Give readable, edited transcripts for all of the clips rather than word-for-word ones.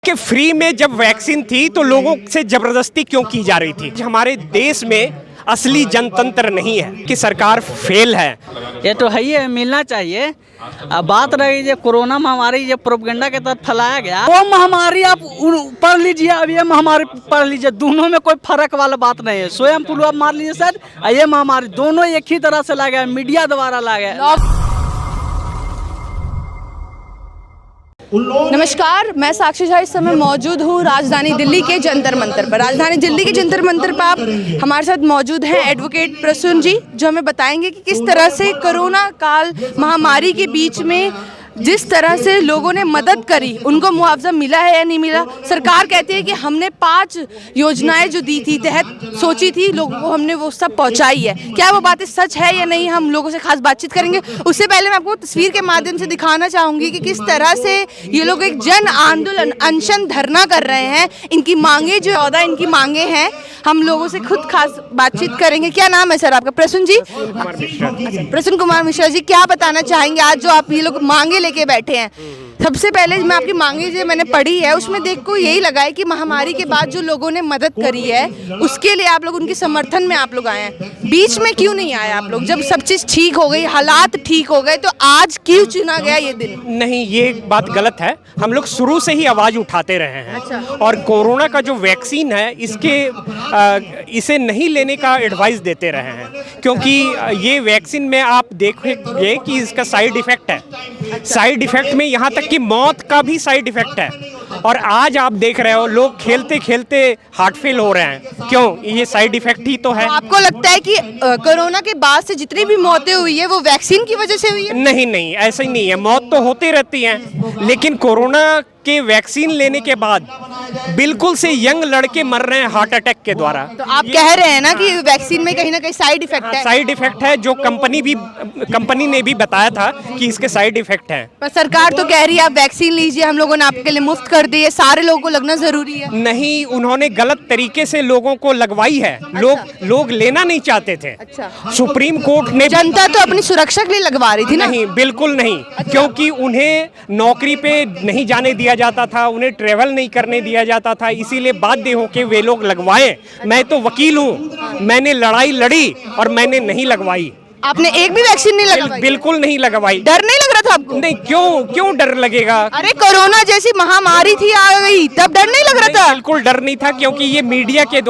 कि फ्री में जब वैक्सीन थी तो लोगों से जबरदस्ती क्यों की जा रही थी। हमारे देश में असली जनतंत्र नहीं है कि सरकार फेल है। ये तो है ही है, मिलना चाहिए। अब बात रही जो कोरोना महामारी जो प्रोपेगेंडा के तहत फैलाया गया, वो महामारी आप पढ़ लीजिए, अब ये महामारी पढ़ लीजिए, दोनों में कोई फर्क वाला बात नहीं है। स्वयं फ्लू आप मान लीजिए सर, ये महामारी दोनों एक ही तरह से ला गया, मीडिया द्वारा ला गया। नमस्कार, मैं साक्षी झा इस समय मौजूद हूँ राजधानी दिल्ली के जंतर मंतर पर। राजधानी दिल्ली के जंतर मंतर पर आप हमारे साथ मौजूद हैं एडवोकेट प्रसून जी, जो हमें बताएंगे कि किस तरह से कोरोना काल महामारी के बीच में जिस तरह से लोगों ने मदद करी, उनको मुआवजा मिला है या नहीं मिला। सरकार कहती है कि हमने 5 योजनाएं जो दी थी, तहत सोची थी लोगों को, हमने वो सब पहुंचाई है। क्या वो बातें सच है या नहीं, हम लोगों से खास बातचीत करेंगे। उससे पहले मैं आपको तस्वीर के माध्यम से दिखाना चाहूँगी कि किस तरह से ये लोग एक जन आंदोलन, अनशन, धरना कर रहे हैं। इनकी मांगे जो 14 इनकी मांगे हैं, हम लोगों से खुद खास बातचीत करेंगे। क्या नाम है सर आपका? प्रसून जी? प्रसून कुमार मिश्रा जी, क्या बताना चाहेंगे आज जो आप ये लोग मांगे लेके बैठे हैं? सबसे पहले मैं आपकी मांगे जो मैंने पढ़ी है, उसमें देखो यही लगा है कि महामारी के बाद जो लोगों ने मदद करी है, उसके लिए आप लोग उनके समर्थन में आप लोग आए हैं। बीच में क्यों नहीं आए आप लोग? जब सब चीज़ ठीक हो गई, हालात ठीक हो गए, तो आज क्यों चुना गया ये दिन? नहीं, ये बात गलत है। हम लोग शुरू से ही आवाज़ उठाते रहे हैं। अच्छा। और कोरोना का जो वैक्सीन है, इसे नहीं लेने का एडवाइस देते रहे हैं, क्योंकि ये वैक्सीन में आप देखेंगे कि इसका साइड इफ़ेक्ट है। साइड इफ़ेक्ट में यहाँ तक कि मौत का भी साइड इफ़ेक्ट है। और आज आप देख रहे हो लोग खेलते खेलते हार्ट फेल हो रहे हैं। क्यों? ये साइड इफ़ेक्ट ही तो है। आपको लगता है कि कोरोना के बाद से जितनी भी मौतें हुई है वो वैक्सीन की वजह से हुई है? नहीं नहीं, ऐसा ही नहीं है। मौत तो होती रहती हैं, लेकिन कोरोना के वैक्सीन लेने के बाद बिल्कुल से यंग लड़के मर रहे हैं हार्ट अटैक के द्वारा। तो आप कह रहे हैं ना कि वैक्सीन में कहीं ना कहीं साइड इफेक्ट है? साइड इफेक्ट है, जो कंपनी ने भी बताया था कि इसके साइड इफेक्ट हैं। पर सरकार तो कह रही है आप वैक्सीन लीजिए, हम लोगों ने आपके लिए मुफ्त कर दी है, सारे लोगों को लगना जरूरी है। नहीं, उन्होंने गलत तरीके से लोगों को लगवाई है। लोग लेना नहीं चाहते थे। अच्छा। सुप्रीम कोर्ट ने, जनता तो अपनी सुरक्षा के लिए लगवा रही थी ना? नहीं, बिल्कुल नहीं। क्योंकि उन्हें नौकरी पे नहीं जाने दिया जाता था, उन्हें ट्रेवल नहीं करने दिया जाता था, इसीलिए बाध्य होकर वे लोग लगवाएं। मैं तो वकील हूँ, मैंने लड़ाई लड़ी और मैंने नहीं लगवाई। आपने एक भी वैक्सीन नहीं लगवाई? बिल्कुल नहीं लगवाई। डर नहीं लग रहा था आपको? नहीं, क्यों डर लगेगा? अरे कोरोना जैसी महामारी थी, आ गई, तब डर नहीं लग रहा था? बिल्कुल डर नहीं था, क्योंकि ये मीडिया के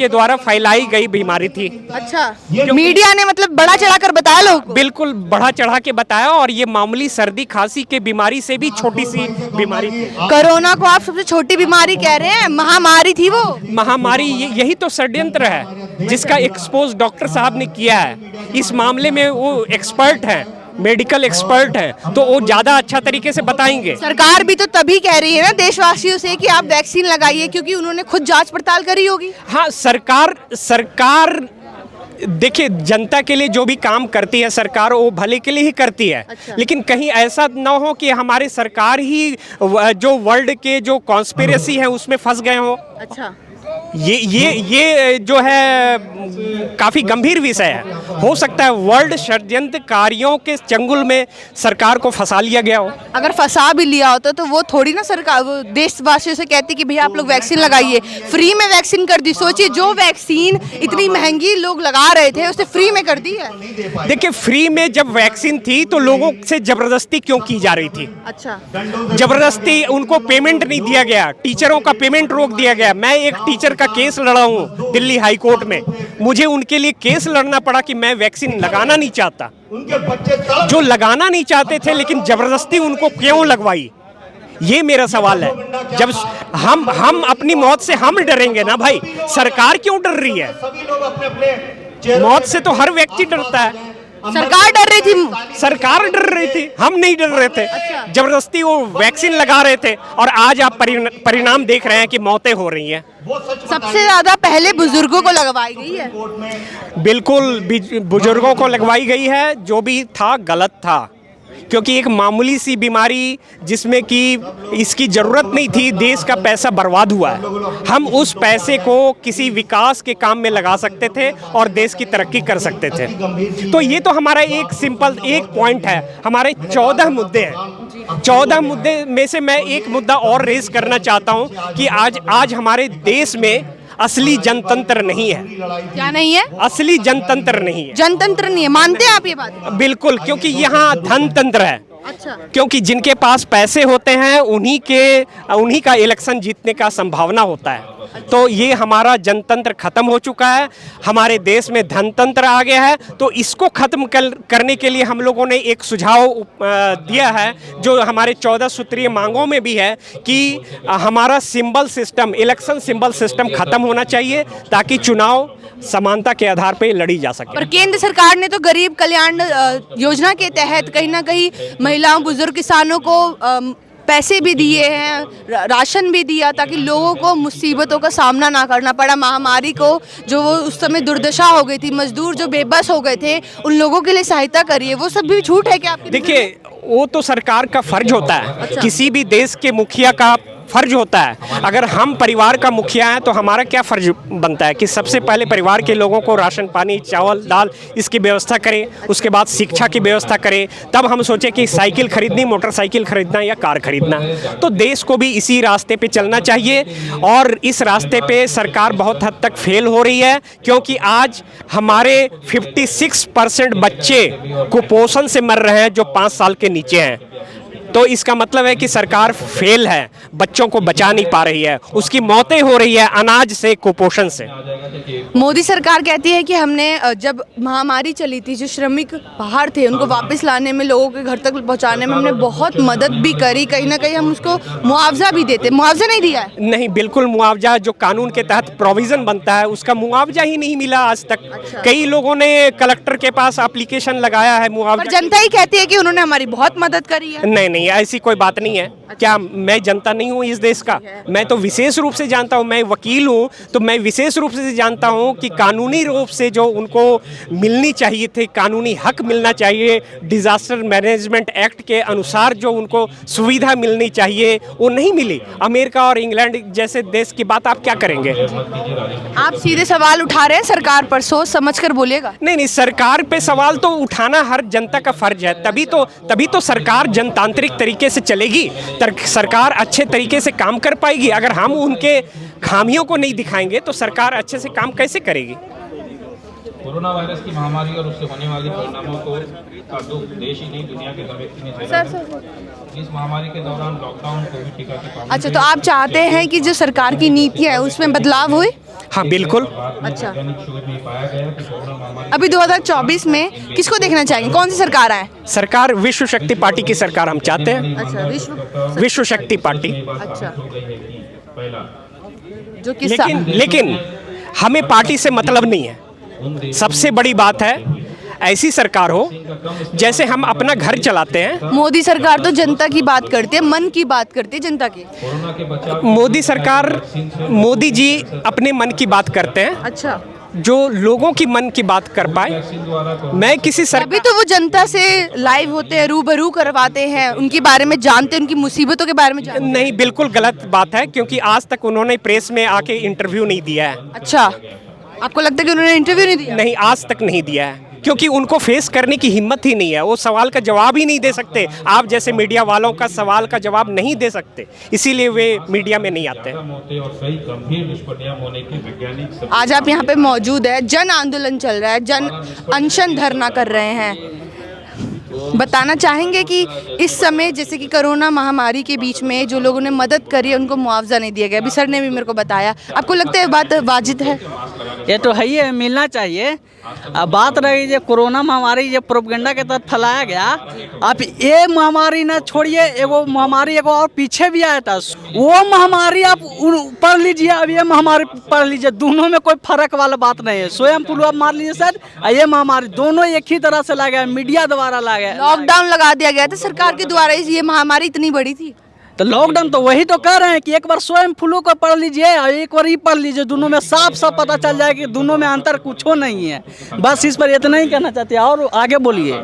द्वारा फैलाई गई बीमारी थी। अच्छा, मीडिया ने मतलब बड़ा चढ़ा कर बताया लोग? बिल्कुल बढ़ा चढ़ा के बताया, और ये मामूली सर्दी खांसी के बीमारी से भी छोटी सी बीमारी थी। कोरोना को आप सबसे छोटी बीमारी कह रहे हैं? महामारी थी वो। महामारी, यही तो षड्यंत्र है जिसका एक्सपोज डॉक्टर साहब ने किया है। इस मामले में वो एक्सपर्ट हैं, मेडिकल एक्सपर्ट हैं, तो वो ज्यादा अच्छा तरीके से बताएंगे। सरकार भी तो तभी कह रही है ना देशवासियों से कि आप वैक्सीन लगाइए, क्योंकि उन्होंने खुद जांच पड़ताल करी होगी। हाँ, सरकार देखिए, जनता के लिए जो भी काम करती है सरकार, वो भले के लिए ही करती है। अच्छा। लेकिन कहीं ऐसा ना हो कि हमारे सरकार ही जो वर्ल्ड के जो कॉन्स्पिरेसी है उसमें फंस गए हो। अच्छा। ये जो है काफी गंभीर विषय है। हो सकता है वर्ल्ड षड्यंत्रकारियों के चंगुल में सरकार को फंसा लिया गया हो। अगर फंसा भी लिया होता तो वो थोड़ी ना सरकार, वो देशवासियों से कहती कि भैया आप लोग वैक्सीन लगाइए, फ्री में वैक्सीन कर दी। सोचिए, जो वैक्सीन इतनी महंगी लोग लगा रहे थे, उसे फ्री में कर दी है। देखिए, फ्री में जब वैक्सीन थी तो लोगों से जबरदस्ती क्यों की जा रही थी? अच्छा। जबरदस्ती उनको पेमेंट नहीं दिया गया, टीचरों का पेमेंट रोक दिया गया। मैं एक टीचर का केस लड़ा हूँ दिल्ली हाई कोर्ट में। मुझे उनके लिए केस लड़ना पड़ा कि मैं वैक्सीन लगाना नहीं चाहता। जो लगाना नहीं चाहते थे, लेकिन जबरदस्ती उनको क्यों लगवाई, ये मेरा सवाल है। जब हम अपनी मौत से हम डरेंगे ना भाई, सरकार क्यों डर रही है? मौत से तो हर व्यक्ति डरता है। सरकार डर रही थी? सरकार डर रही थी, हम नहीं डर रहे थे। जबरदस्ती वो वैक्सीन लगा रहे थे, और आज आप परिणाम देख रहे हैं कि मौतें हो रही हैं। सबसे ज्यादा पहले बुजुर्गों को लगवाई गई है। बिल्कुल बुजुर्गों को लगवाई गई है। जो भी था गलत था। क्योंकि एक मामूली सी बीमारी जिसमें कि इसकी ज़रूरत नहीं थी, देश का पैसा बर्बाद हुआ है। हम उस पैसे को किसी विकास के काम में लगा सकते थे और देश की तरक्की कर सकते थे। तो ये तो हमारा एक सिंपल एक पॉइंट है। हमारे 14 मुद्दे हैं। 14 मुद्दे में से मैं एक मुद्दा और रेज करना चाहता हूँ कि आज हमारे देश में असली जनतंत्र नहीं है। क्या नहीं है? असली जनतंत्र नहीं है। जनतंत्र नहीं है, मानते हैं आप ये बात? बिल्कुल, क्योंकि यहाँ धनतंत्र है। अच्छा। क्योंकि जिनके पास पैसे होते हैं उन्हीं का इलेक्शन जीतने का संभावना होता है। तो ये हमारा जनतंत्र खत्म हो चुका है, हमारे देश में धनतंत्र आ गया है। तो इसको खत्म करने के लिए हम लोगों ने एक सुझाव दिया है, जो हमारे 14 सूत्रीय मांगों में भी है कि हमारा symbol system, election symbol system खत्म होना चाहिए ताकि चुनाव समानता के आधार पर लड़ी जा सके। और केंद्र सरकार ने तो गरीब कल्याण योजना के तहत कहीं ना कहीं महिलाओं, बुजुर्ग, किसानों को पैसे भी दिए हैं, राशन भी दिया, ताकि लोगों को मुसीबतों का सामना ना करना पड़ा। महामारी को जो वो उस समय दुर्दशा हो गई थी, मजदूर जो बेबस हो गए थे, उन लोगों के लिए सहायता करी है। वो सब भी झूठ है क्या आपकी? देखिए, वो तो सरकार का फर्ज होता है। अच्छा। किसी भी देश के मुखिया का फर्ज होता है। अगर हम परिवार का मुखिया हैं तो हमारा क्या फर्ज बनता है कि सबसे पहले परिवार के लोगों को राशन पानी, चावल, दाल इसकी व्यवस्था करें, उसके बाद शिक्षा की व्यवस्था करें, तब हम सोचें कि साइकिल खरीदनी, मोटरसाइकिल खरीदना या कार खरीदना। तो देश को भी इसी रास्ते पे चलना चाहिए और इस रास्ते पे सरकार बहुत हद तक फेल हो रही है, क्योंकि आज हमारे 56% बच्चे कुपोषण से मर रहे हैं जो 5 साल के नीचे हैं। तो इसका मतलब है कि सरकार फेल है, बच्चों को बचा नहीं पा रही है, उसकी मौतें हो रही है अनाज से, कुपोषण से। मोदी सरकार कहती है कि हमने जब महामारी चली थी, जो श्रमिक बाहर थे उनको वापस लाने में, लोगों के घर तक पहुंचाने में हमने बहुत मदद भी करी। कहीं ना कहीं हम उसको मुआवजा भी देते। मुआवजा नहीं दिया है? नहीं, बिल्कुल मुआवजा जो कानून के तहत प्रोविजन बनता है उसका मुआवजा ही नहीं मिला आज तक। अच्छा। कई लोगों ने कलेक्टर के पास एप्लीकेशन लगाया है पर मुआवजा। जनता ही कहती है कि उन्होंने हमारी बहुत मदद करी है। नहीं, ऐसी कोई बात नहीं है। क्या मैं जनता नहीं हूँ इस देश का? मैं तो विशेष रूप से जानता हूँ, मैं वकील हूँ, तो मैं विशेष रूप से जानता हूँ कि कानूनी रूप से जो उनको मिलनी चाहिए थे, कानूनी हक मिलना चाहिए, डिजास्टर मैनेजमेंट एक्ट के अनुसार जो उनको सुविधा मिलनी चाहिए, वो नहीं मिली। अमेरिका और इंग्लैंड जैसे देश की बात आप क्या करेंगे? आप सीधे सवाल उठा रहे हैं सरकार पर, सोच समझ कर बोलिएगा। नहीं, सरकार पे सवाल तो उठाना हर जनता का फर्ज है। तभी तो सरकार जनतांत्रिक तरीके से चलेगी, सरकार अच्छे तरीके से काम कर पाएगी। अगर हम उनके खामियों को नहीं दिखाएंगे तो सरकार अच्छे से काम कैसे करेगी? कोरोना वायरस की महामारी और उससे होने वाले परिणामों को का दुख देश ही नहीं, दुनिया के हर व्यक्ति ने झेला है। इस महामारी के दौरान लॉकडाउन, कोविड टीका की पाबंदी। अच्छा, तो आप चाहते हैं कि जो सरकार की नीतियाँ है उसमें बदलाव हुए? हाँ, बिल्कुल। अच्छा। वैज्ञानिक शोध में पाया गया कि कोरोना महामारी अभी 2024 में किसको देखना चाहेंगे? कौन सी सरकार आए? सरकार विश्व शक्ति पार्टी की सरकार हम चाहते हैं। अच्छा, विश्व शक्ति पार्टी। अच्छा। पहला जो किस्सा लेकिन हमें पार्टी से मतलब नहीं है। सबसे बड़ी बात है ऐसी सरकार हो जैसे हम अपना घर चलाते हैं। मोदी सरकार तो जनता की बात करती है, मन की बात करती है जनता की। कोरोना के बचाव मोदी जी अपने मन की बात करते हैं, अच्छा, जो लोगों की मन की बात कर पाए। मैं किसी अभी तो वो जनता से लाइव होते हैं, रूबरू करवाते हैं, उनके बारे में जानते हैं, उनकी मुसीबतों के बारे में जानते हैं। नहीं, बिल्कुल गलत बात है, क्योंकि आज तक उन्होंने प्रेस में आके इंटरव्यू नहीं दिया है। अच्छा, आपको लगता है कि उन्होंने इंटरव्यू नहीं दिया? नहीं, आज तक नहीं दिया है, क्योंकि उनको फेस करने की हिम्मत ही नहीं है। वो सवाल का जवाब ही नहीं दे सकते। आप जैसे मीडिया वालों का सवाल का जवाब नहीं दे सकते, इसीलिए वे मीडिया में नहीं आते। मौतें और कई गंभीर दुष्परिणाम होने की वैज्ञानिक आज आप यहाँ पे मौजूद है, जन आंदोलन चल रहा है, जन अनशन धरना कर रहे हैं। बताना चाहेंगे कि इस समय जैसे कि कोरोना महामारी के बीच में जो लोगों ने मदद करी है उनको मुआवजा नहीं दिया गया। अभी सर ने भी मेरे को बताया। आपको लगता है बात वाजिब है? ये तो है ही है, मिलना चाहिए। अब बात रही जो कोरोना महामारी जो प्रोपगेंडा के तहत फैलाया गया, आप ये महामारी ना छोड़िए, एगो महामारी एगो और पीछे भी आया था, वो महामारी आप पढ़ लीजिए, अब ये महामारी पढ़ लीजिए, दोनों में कोई फर्क वाला बात नहीं है। स्वयं फ्लू आप मार लीजिए सर, ये महामारी दोनों एक ही तरह से लगा है, मीडिया द्वारा लगा है। लॉकडाउन लगा दिया गया था सरकार के द्वारा, ये महामारी इतनी बड़ी थी। तो लॉकडाउन तो वही तो कह रहे हैं कि एक बार स्वयं फ्लू को पढ़ लीजिए और एक बार ये पढ़ लीजिए, दोनों में साफ साफ पता चल जाए कि दोनों में अंतर कुछ नहीं है। बस इस पर इतना ही कहना चाहते हैं, और आगे बोलिए।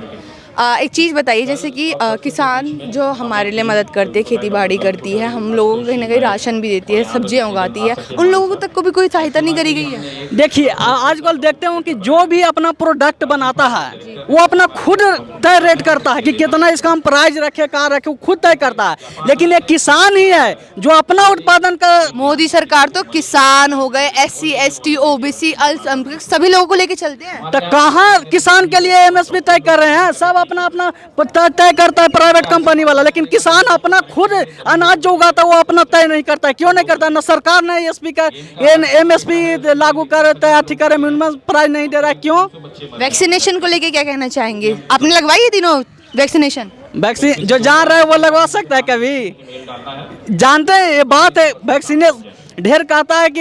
एक चीज़ बताइए, जैसे कि किसान जो हमारे लिए मदद करते हैं, खेती बाड़ी करती है, हम लोगों को कहीं ना कहीं राशन भी देती है, सब्जियां उगाती है, उन लोगों तक को भी कोई सहायता नहीं करी गई है? देखिए आजकल देखते हो कि जो भी अपना प्रोडक्ट बनाता है वो अपना खुद तय रेट करता है कि कितना इसका हम प्राइस रखे, कहाँ रखे, वो खुद तय करता है। लेकिन एक किसान ही है जो अपना उत्पादन का मोदी सरकार तो किसान हो गए, SC ST OBC अल्पसंख्यक सभी लोगों को लेके चलते हैं। तो कहाँ किसान के लिए MSP तय कर रहे हैं? सब अपना अपना तय करता है प्राइवेट कंपनी वाला, लेकिन किसान अपना खुद अनाज जो उगाता है वो अपना तय नहीं करता है। क्यों नहीं करता? न सरकार ने एसपी का MSP लागू करता है, ठीक है, मिनिमम प्राइस नहीं दे रहा है। क्यों? वैक्सीनेशन को लेके क्या कहना चाहेंगे? आपने लगवाई है तीनों वैक्सीनेशन? वैक्सीन जो जान रहा है वो लगवा सकता है। कभी जानते हैं ये बात है, वैक्सीनेशन ढेर कहता है कि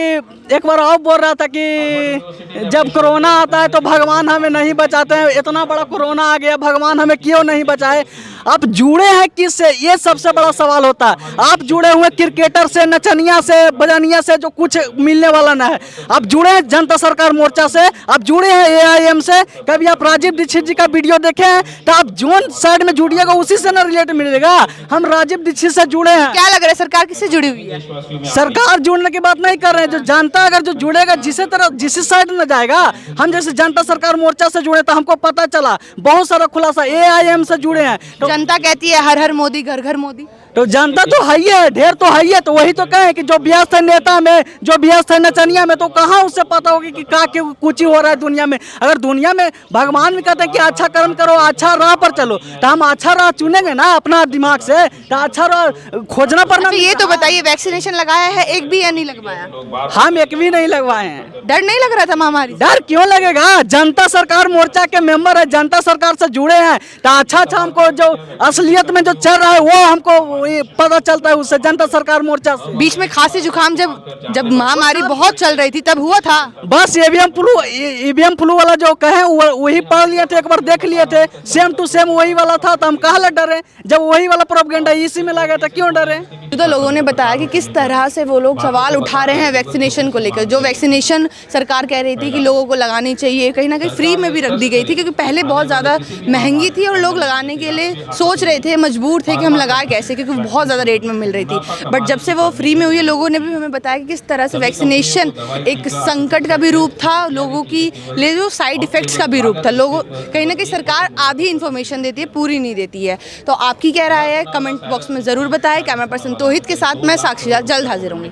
एक बार और बोल रहा था कि जब कोरोना आता है तो भगवान हमें नहीं बचाते हैं, इतना बड़ा कोरोना आ गया, भगवान हमें क्यों नहीं बचाए? आप जुड़े हैं किससे, ये सबसे बड़ा सवाल होता है। आप जुड़े हुए क्रिकेटर से, नचनिया से, बजानिया से, जो कुछ मिलने वाला ना है। आप जुड़े हैं जनता सरकार मोर्चा से, आप जुड़े हैं AIM से। कभी आप राजीव दीक्षित जी का वीडियो देखे हैं तो आप जोन साइड में जुड़िएगा, उसी से ना रिलेट मिलेगा। हम राजीव दीक्षित से जुड़े हैं। क्या लग रहा है सरकार किससे जुड़ी हुई है? सरकार जुड़ने की बात नहीं कर रहे हैं, जो जनता अगर जो जुड़ेगा जिस साइड में जाएगा। हम जैसे जनता सरकार मोर्चा से जुड़े तो हमको पता चला बहुत सारा खुलासा, AIM से जुड़े हैं तो जनता कहती है हर हर मोदी, घर घर मोदी। तो जनता तो है ही है, ढेर तो है ही है। तो वही तो कहें कि जो व्यस्त है नेता में, जो व्यस्त है नचनिया में, तो कहाँ उससे पता होगी कि क्या कुछ हो रहा है दुनिया में। अगर दुनिया में भगवान भी कहते हैं कि अच्छा कर्म करो, अच्छा राह पर चलो, तो हम अच्छा राह चुनेंगे ना अपना दिमाग से। तो अच्छा राह खोजना पड़ना। तो ये तो बताइए, वैक्सीनेशन लगाया है एक भी या नहीं लगवाया? हम एक भी नहीं लगवाए हैं। डर नहीं लग रहा था महामारी से? डर क्यों लगेगा? जनता सरकार मोर्चा के मेंबर है, जनता सरकार से जुड़े हैं, तो अच्छा हमको जो असलियत में जो चल रहा है वो हमको ये पता चलता है उससे, जनता सरकार मोर्चा से। बीच में खांसी जुकाम जब महामारी बहुत चल रही थी तब हुआ था। बस EVM फ्लू वाला जो कहे वही पढ़ लिए थे, एक बार देख लिए थे, सेम टू सेम वही वाला था। तो हम कहाँ डरे? जब वही वाला प्रोपेगेंडा इसी में लगा था, क्यों डरे? तो लोगों ने बताया कि किस तरह से वो लोग सवाल उठा रहे हैं वैक्सीनेशन को लेकर। जो वैक्सीनेशन सरकार कह रही थी कि लोगों को लगानी चाहिए, कहीं ना कहीं फ्री में भी रख दी गई थी, क्योंकि पहले बहुत ज़्यादा महंगी थी और लोग लगाने के लिए सोच रहे थे, मजबूर थे कि हम लगाए कैसे, क्योंकि बहुत ज़्यादा रेट में मिल रही थी। बट जब से वो फ्री में हुई है, लोगों ने भी हमें बताया कि किस तरह से वैक्सीनेशन एक संकट का भी रूप था, लोगों की ले जो साइड इफ़ेक्ट्स का भी रूप था। लोगों कहीं ना कहीं सरकार आधी इन्फॉर्मेशन देती है, पूरी नहीं देती है। तो आपकी क्या राय है? कमेंट बॉक्स में ज़रूर बताएं। कैमरा पर्सन तौहीद के साथ मैं साक्षी जल्द हाजिर होंगी।